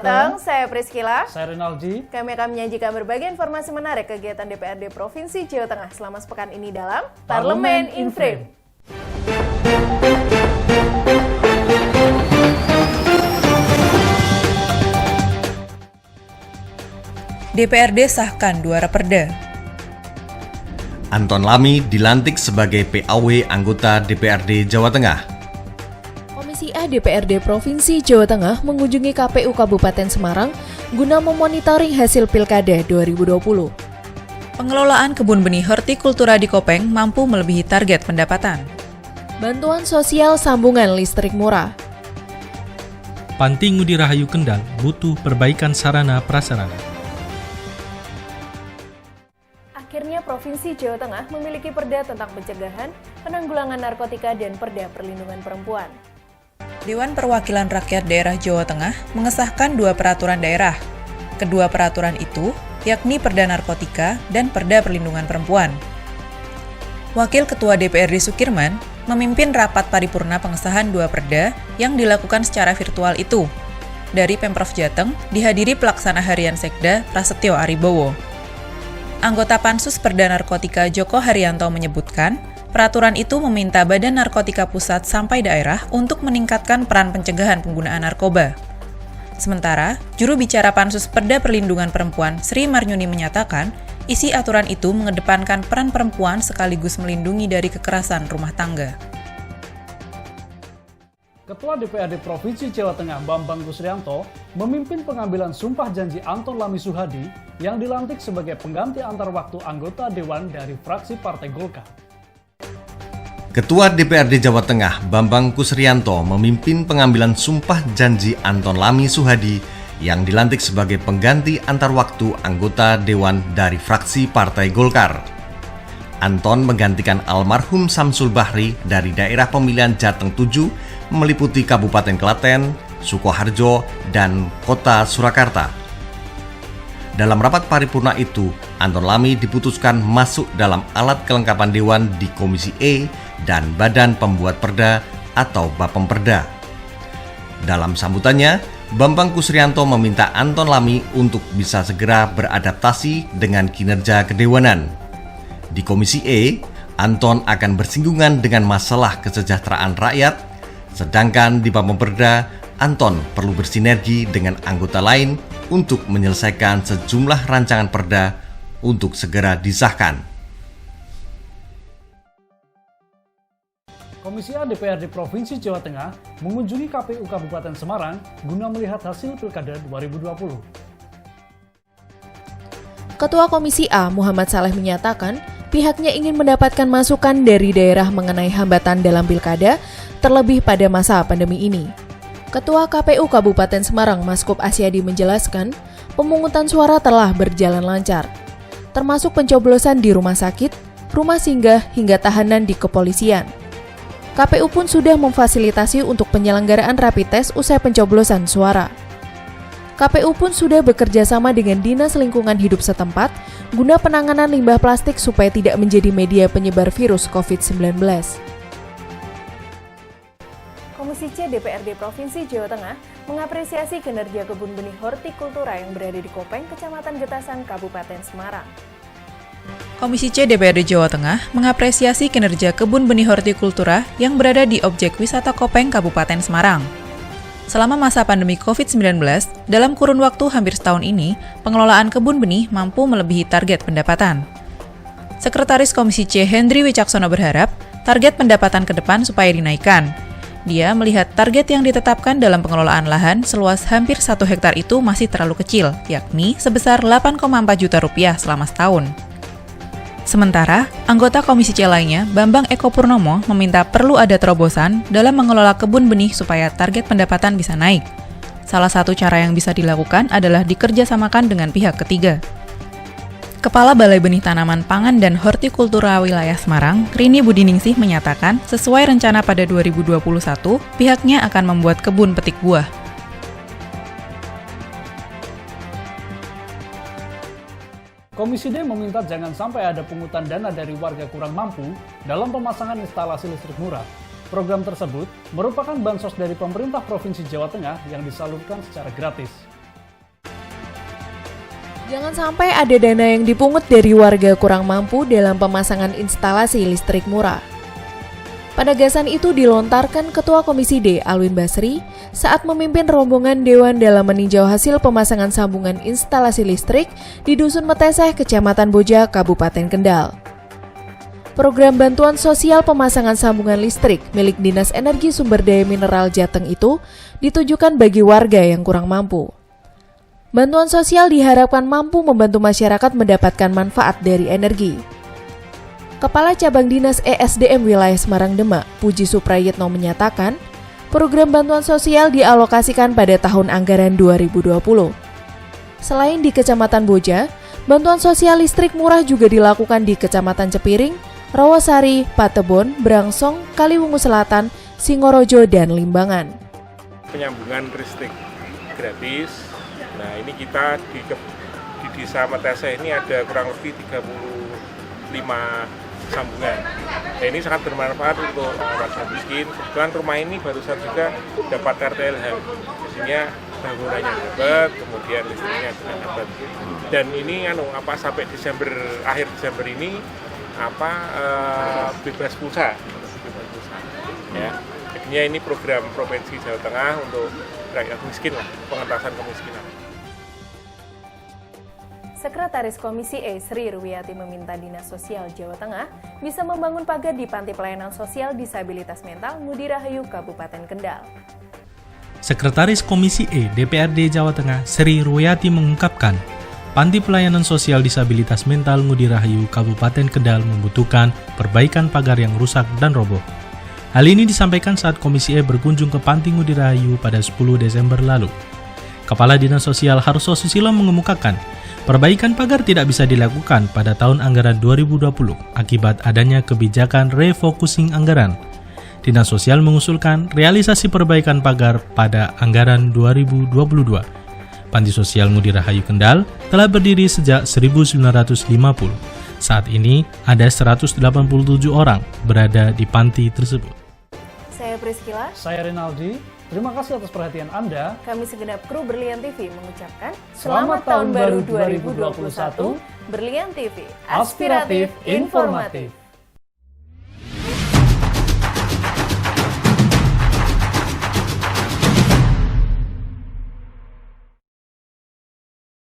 datang, saya Priscila. Saya Rinaldi. Kami akan menyajikan berbagai informasi menarik kegiatan DPRD Provinsi Jawa Tengah selama sepekan ini dalam Parlemen in Frame. DPRD sahkan 2 raperda. Anton Lamy dilantik sebagai PAW anggota DPRD Jawa Tengah. Komisi A DPRD Provinsi Jawa Tengah mengunjungi KPU Kabupaten Semarang guna memonitoring hasil Pilkada 2020. Pengelolaan kebun benih hortikultura di Kopeng mampu melebihi target pendapatan. Bantuan sosial sambungan listrik murah. Panti Ngudi Rahayu Kendal butuh perbaikan sarana prasarana. Akhirnya Provinsi Jawa Tengah memiliki perda tentang pencegahan, penanggulangan narkotika, dan perda perlindungan perempuan. Dewan Perwakilan Rakyat Daerah Jawa Tengah mengesahkan 2 peraturan daerah. Kedua peraturan itu yakni Perda Narkotika dan Perda Perlindungan Perempuan. Wakil Ketua DPRD Sukirman memimpin rapat paripurna pengesahan 2 perda yang dilakukan secara virtual itu. Dari Pemprov Jateng dihadiri Pelaksana Harian Sekda Prasetyo Aribowo. Anggota Pansus Perda Narkotika Joko Haryanto menyebutkan, peraturan itu meminta Badan Narkotika Pusat sampai daerah untuk meningkatkan peran pencegahan penggunaan narkoba. Sementara, juru bicara Pansus Perda Perlindungan Perempuan Sri Maryuni menyatakan, isi aturan itu mengedepankan peran perempuan sekaligus melindungi dari kekerasan rumah tangga. Ketua DPRD Provinsi Jawa Tengah Bambang Kusrianto memimpin pengambilan sumpah janji Anton Lamy Suhadi yang dilantik sebagai pengganti antar waktu anggota Dewan dari fraksi Partai Golkar. Ketua DPRD Jawa Tengah Bambang Kusrianto memimpin pengambilan sumpah janji Anton Lamy Suhadi yang dilantik sebagai pengganti antar waktu anggota Dewan dari fraksi Partai Golkar. Anton menggantikan almarhum Samsul Bahri dari daerah pemilihan Jateng 7 meliputi Kabupaten Klaten, Sukoharjo, dan Kota Surakarta. Dalam rapat paripurna itu, Anton Lamy diputuskan masuk dalam alat kelengkapan Dewan di Komisi E dan Badan Pembuat Perda atau Bapemperda. Dalam sambutannya, Bambang Kusrianto meminta Anton Lamy untuk bisa segera beradaptasi dengan kinerja kedewanan. Di Komisi E, Anton akan bersinggungan dengan masalah kesejahteraan rakyat, sedangkan di Bapemperda, Anton perlu bersinergi dengan anggota lain untuk menyelesaikan sejumlah rancangan perda untuk segera disahkan. Komisi A DPRD Provinsi Jawa Tengah mengunjungi KPU Kabupaten Semarang guna melihat hasil Pilkada 2020. Ketua Komisi A Muhammad Saleh menyatakan, pihaknya ingin mendapatkan masukan dari daerah mengenai hambatan dalam Pilkada, terlebih pada masa pandemi ini. Ketua KPU Kabupaten Semarang Maskup Asyadi menjelaskan, pemungutan suara telah berjalan lancar, termasuk pencoblosan di rumah sakit, rumah singgah, hingga tahanan di kepolisian. KPU pun sudah memfasilitasi untuk penyelenggaraan rapid test usai pencoblosan suara. KPU pun sudah bekerja sama dengan Dinas Lingkungan Hidup setempat guna penanganan limbah plastik supaya tidak menjadi media penyebar virus COVID-19. Komisi C DPRD Provinsi Jawa Tengah mengapresiasi kinerja kebun benih hortikultura yang berada di Kopeng, Kecamatan Getasan, Kabupaten Semarang. Komisi C DPRD Jawa Tengah mengapresiasi kinerja kebun benih hortikultura yang berada di objek wisata Kopeng, Kabupaten Semarang. Selama masa pandemi COVID-19, dalam kurun waktu hampir setahun ini, pengelolaan kebun benih mampu melebihi target pendapatan. Sekretaris Komisi C Hendri Wicaksono berharap target pendapatan ke depan supaya dinaikkan. Dia melihat target yang ditetapkan dalam pengelolaan lahan seluas hampir 1 hektar itu masih terlalu kecil, yakni sebesar 8,4 juta rupiah selama setahun. Sementara, anggota Komisi C lainnya, Bambang Eko Purnomo, meminta perlu ada terobosan dalam mengelola kebun benih supaya target pendapatan bisa naik. Salah satu cara yang bisa dilakukan adalah dikerjasamakan dengan pihak ketiga. Kepala Balai Benih Tanaman Pangan dan Hortikultura Wilayah Semarang, Rini Budiningsih menyatakan, sesuai rencana pada 2021, pihaknya akan membuat kebun petik buah. Komisi D meminta jangan sampai ada pungutan dana dari warga kurang mampu dalam pemasangan instalasi listrik murah. Program tersebut merupakan bansos dari pemerintah Provinsi Jawa Tengah yang disalurkan secara gratis. Jangan sampai ada dana yang dipungut dari warga kurang mampu dalam pemasangan instalasi listrik murah. Penegasan itu dilontarkan Ketua Komisi D Alwin Basri saat memimpin rombongan Dewan dalam meninjau hasil pemasangan sambungan instalasi listrik di Dusun Meteseh, Kecamatan Boja, Kabupaten Kendal. Program bantuan sosial pemasangan sambungan listrik milik Dinas Energi Sumber Daya Mineral Jateng itu ditujukan bagi warga yang kurang mampu. Bantuan sosial diharapkan mampu membantu masyarakat mendapatkan manfaat dari energi. Kepala Cabang Dinas ESDM Wilayah Semarang Demak, Puji Suprayitno menyatakan, program bantuan sosial dialokasikan pada tahun anggaran 2020. Selain di Kecamatan Boja, bantuan sosial listrik murah juga dilakukan di Kecamatan Cepiring, Rawasari, Patebon, Brangsong, Kaliwungu Selatan, Singorojo, dan Limbangan. Penyambungan listrik gratis. Nah, ini kita di Desa Meteseh ini ada kurang lebih 35 sambungan. Nah, ini sangat bermanfaat untuk warga miskin. Kebetulan rumah ini barusan juga dapat RTLH, sehingga bangunannya dapat, kemudian listriknya juga dapat. Dan ini sampai akhir Desember ini bebas pulsa. Ya. Jadinya ini program Provinsi Jawa Tengah untuk rakyat miskin lah, pengentasan kemiskinan. Sekretaris Komisi E Sri Ruwiati meminta Dinas Sosial Jawa Tengah bisa membangun pagar di Panti Pelayanan Sosial Disabilitas Mental Ngudi Rahayu, Kabupaten Kendal. Sekretaris Komisi E DPRD Jawa Tengah Sri Ruwiati mengungkapkan, Panti Pelayanan Sosial Disabilitas Mental Ngudi Rahayu, Kabupaten Kendal membutuhkan perbaikan pagar yang rusak dan roboh. Hal ini disampaikan saat Komisi E berkunjung ke Panti Ngudi Rahayu pada 10 Desember lalu. Kepala Dinas Sosial Harso Susilo mengemukakan, perbaikan pagar tidak bisa dilakukan pada tahun anggaran 2020 akibat adanya kebijakan refocusing anggaran. Dinas Sosial mengusulkan realisasi perbaikan pagar pada anggaran 2022. Panti Sosial Ngudi Rahayu Kendal telah berdiri sejak 1950. Saat ini ada 187 orang berada di panti tersebut. Saya Priscila. Saya Rinaldi. Terima kasih atas perhatian Anda. Kami segenap kru Berlian TV mengucapkan Selamat Tahun Baru 2021. Berlian TV, Aspiratif, informatif.